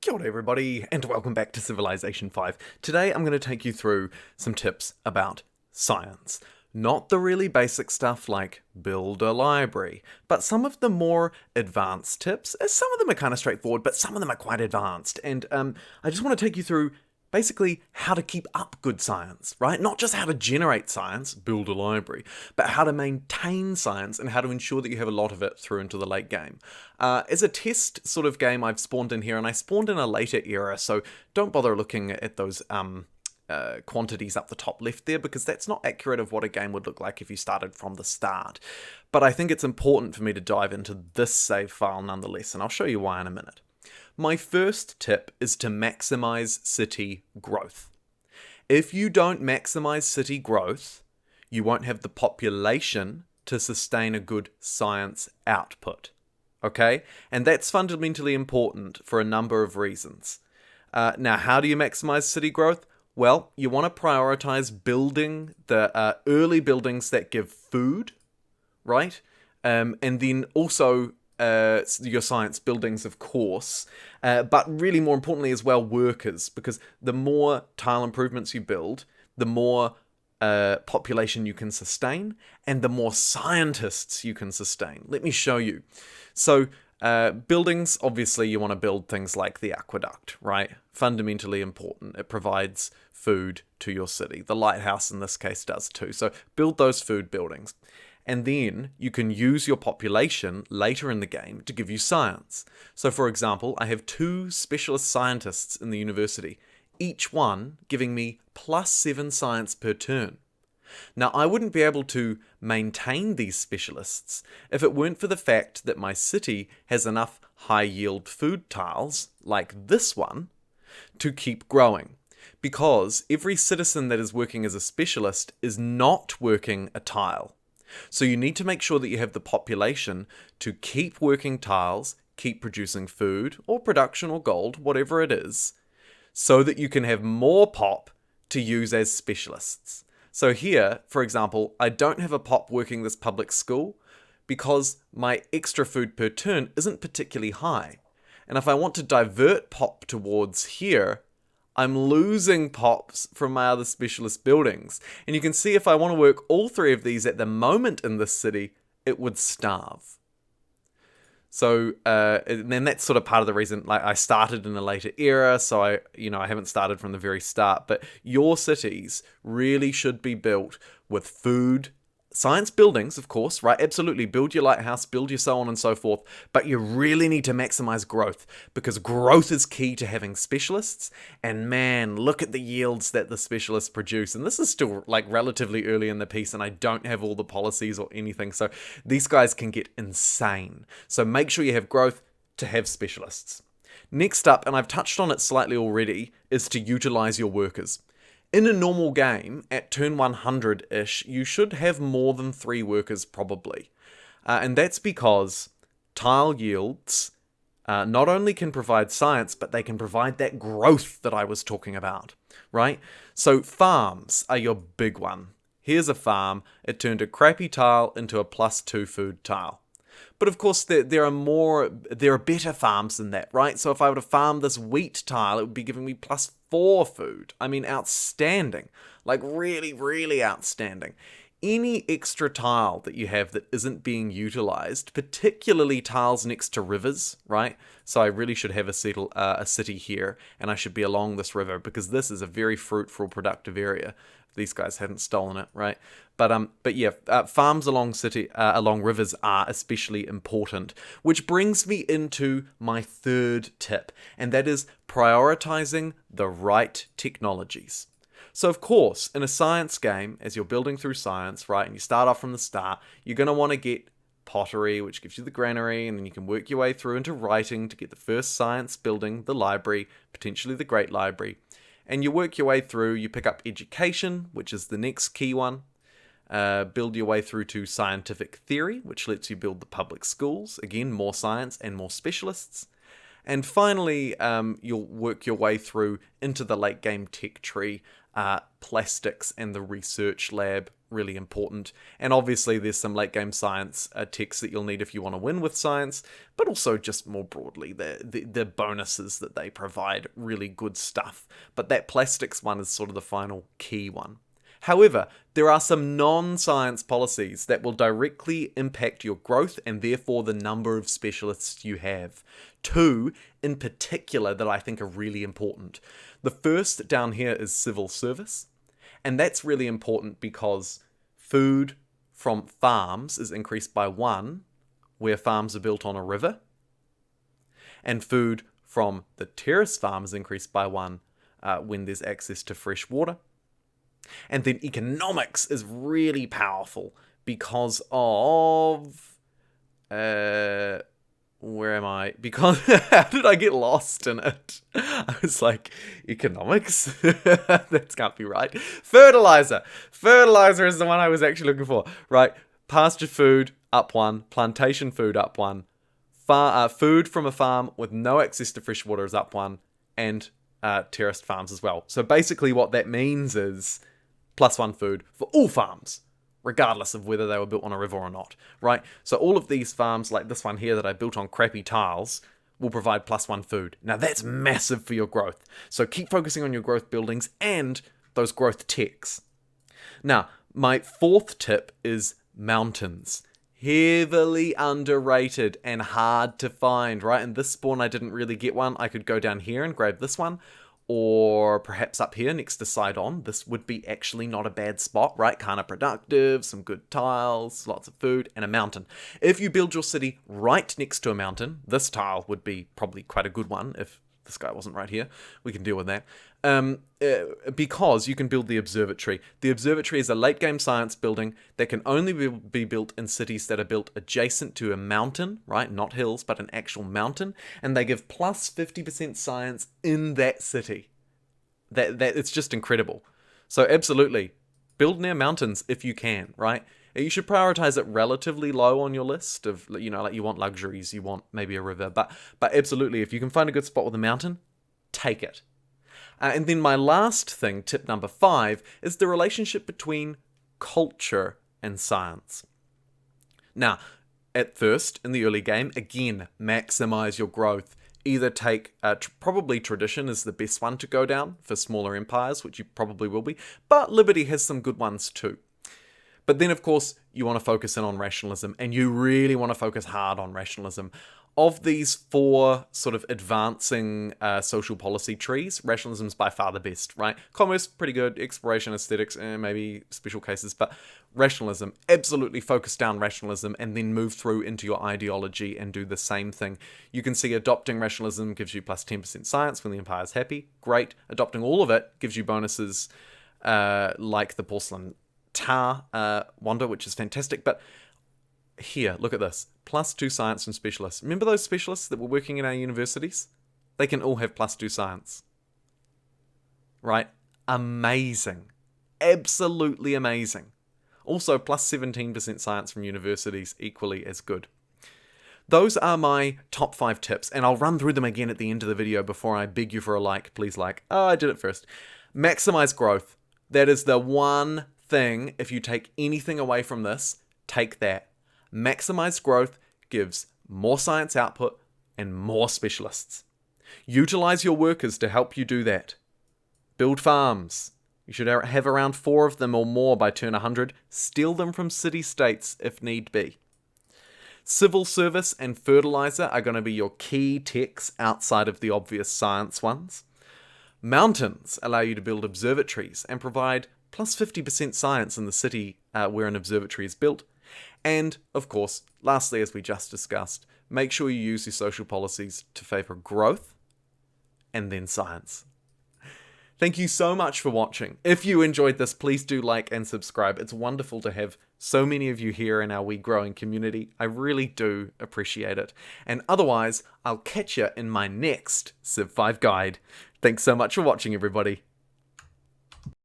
Kia ora everybody, and welcome back to Civilization 5. Today I'm going to take you through some tips about science. Not the really basic stuff like build a library, but some of the more advanced tips. Some of them are kind of straightforward, but some of them are quite advanced. And I just want to take you through basically how to keep up good science, right? Not just how to generate science, build a library, but how to maintain science and how to ensure that you have a lot of it through into the late game. As a test sort of game, I've spawned in here, and I spawned in a later era, so don't bother looking at those quantities up the top left there, because that's not accurate of what a game would look like if you started from the start. But I think it's important for me to dive into this save file nonetheless, and I'll show you why in a minute. My first tip is to maximize city growth. If you don't maximize city growth, you won't have the population to sustain a good science output. Okay? And that's fundamentally important for a number of reasons. Now, how do you maximize city growth? Well, you want to prioritize building the early buildings that give food, right? And then also your science buildings, of course, but really more importantly as well, workers, because the more tile improvements you build, the more population you can sustain, and the more scientists you can sustain. Let me show you. So buildings, obviously you want to build things like the aqueduct, right? Fundamentally important. It provides food to your city. The lighthouse in this case does too. So build those food buildings. And then you can use your population later in the game to give you science. So for example, I have 2 specialist scientists in the university, each one giving me +7 science per turn. Now, I wouldn't be able to maintain these specialists if it weren't for the fact that my city has enough high-yield food tiles, like this one, to keep growing. Because every citizen that is working as a specialist is not working a tile. So you need to make sure that you have the population to keep working tiles, keep producing food, or production, or gold, whatever it is, so that you can have more pop to use as specialists. So here, for example, I don't have a pop working this public school because my extra food per turn isn't particularly high. And if I want to divert pop towards here, I'm losing pops from my other specialist buildings. And you can see if I want to work all 3 of these at the moment in this city, it would starve. So, and then that's sort of part of the reason, like, I started in a later era, so I haven't started from the very start. But your cities really should be built with food, science buildings, of course, right? Absolutely, build your lighthouse, build your so on and so forth, but you really need to maximize growth, because growth is key to having specialists. And man, look at the yields that the specialists produce. And this is still like relatively early in the piece, and I don't have all the policies or anything, so these guys can get insane. So make sure you have growth to have specialists. Next up, and I've touched on it slightly already, is to utilize your workers. In a normal game, at turn 100-ish, you should have more than 3 workers probably. And that's because tile yields not only can provide science, but they can provide that growth that I was talking about, right? So farms are your big one. Here's a farm. It turned a crappy tile into a +2 food tile. But of course, there are better farms than that, right? So if I were to farm this wheat tile, it would be giving me +4 food. I mean, outstanding. Like, really, really outstanding. Any extra tile that you have that isn't being utilized, particularly tiles next to rivers, right? So I really should have a city here, and I should be along this river, because this is a very fruitful, productive area. These guys hadn't stolen it, right? But yeah, farms along rivers are especially important, which brings me into my third tip, and that is prioritizing the right technologies. So of course, in a science game, as you're building through science, right, and you start off from the start, you're going to want to get pottery, which gives you the granary, and then you can work your way through into writing to get the first science building, the library, potentially the Great Library. And you work your way through, you pick up education, which is the next key one. Build your way through to scientific theory, which lets you build the public schools. Again, more science and more specialists. And finally, you'll work your way through into the late game tech tree. Plastics and the research lab, really important. And obviously there's some late game science techs that you'll need if you want to win with science, but also just more broadly, the bonuses that they provide, really good stuff. But that plastics one is sort of the final key one. However, there are some non-science policies that will directly impact your growth and therefore the number of specialists you have. Two in particular that I think are really important. The first down here is civil service, and that's really important because food from farms is increased by 1 where farms are built on a river, and food from the terrace farm is increased by 1 when there's access to fresh water. And then economics is really powerful because of... where am I? Because how did I get lost in it? I was like, economics? That can't be right. Fertilizer. Fertilizer is the one I was actually looking for. Right. Pasture food, up 1. Plantation food, up 1. Food from a farm with no access to fresh water is up 1. And terraced farms as well. So basically what that means is +1 food for all farms, regardless of whether they were built on a river or not, right? So all of these farms, like this one here that I built on crappy tiles, will provide +1 food. Now that's massive for your growth. So keep focusing on your growth buildings and those growth techs. Now, my fourth tip is mountains. Heavily underrated and hard to find, right? In this spawn, I didn't really get one. I could go down here and grab this one, or perhaps up here next to side on. This would be actually not a bad spot, right? Kind of productive, some good tiles, lots of food, and a mountain. If you build your city right next to a mountain, this tile would be probably quite a good one if this guy wasn't right here. We can deal with that. Because you can build the observatory. The observatory is a late game science building that can only be built in cities that are built adjacent to a mountain, right? Not hills, but an actual mountain. And they give plus 50% science in that city. That it's just incredible. So absolutely, build near mountains if you can, right? You should prioritize it relatively low on your list of, you know, like you want luxuries, you want maybe a river, but absolutely, if you can find a good spot with a mountain, take it. And then my last thing, tip number 5, is the relationship between culture and science. Now, at first, in the early game, again, maximize your growth. Either take, probably tradition is the best one to go down for smaller empires, which you probably will be, but Liberty has some good ones too. But then, of course, you want to focus in on rationalism, and you really want to focus hard on rationalism. Of these 4 sort of advancing social policy trees, rationalism's by far the best, right? Commerce, pretty good. Exploration, aesthetics, maybe special cases. But rationalism, absolutely focus down rationalism and then move through into your ideology and do the same thing. You can see adopting rationalism gives you plus 10% science when the empire's happy. Great. Adopting all of it gives you bonuses like the porcelain tar wonder, which is fantastic. But here, look at this. Plus 2 science from specialists. Remember those specialists that were working in our universities? They can all have plus 2 science. Right? Amazing. Absolutely amazing. Also, plus 17% science from universities, equally as good. Those are my top 5 tips, and I'll run through them again at the end of the video before I beg you for a like. Please like. Oh, I did it first. Maximize growth. That is the one thing. If you take anything away from this, take that. Maximize growth gives more science output and more specialists. Utilize your workers to help you do that. Build farms. You should have around 4 of them or more by turn 100. Steal them from city-states if need be. Civil service and fertilizer are going to be your key techs outside of the obvious science ones. Mountains allow you to build observatories and provide plus 50% science in the city where an observatory is built. And, of course, lastly, as we just discussed, make sure you use your social policies to favour growth and then science. Thank you so much for watching. If you enjoyed this, please do like and subscribe. It's wonderful to have so many of you here in our wee growing community. I really do appreciate it. And otherwise, I'll catch you in my next Civ 5 guide. Thanks so much for watching, everybody.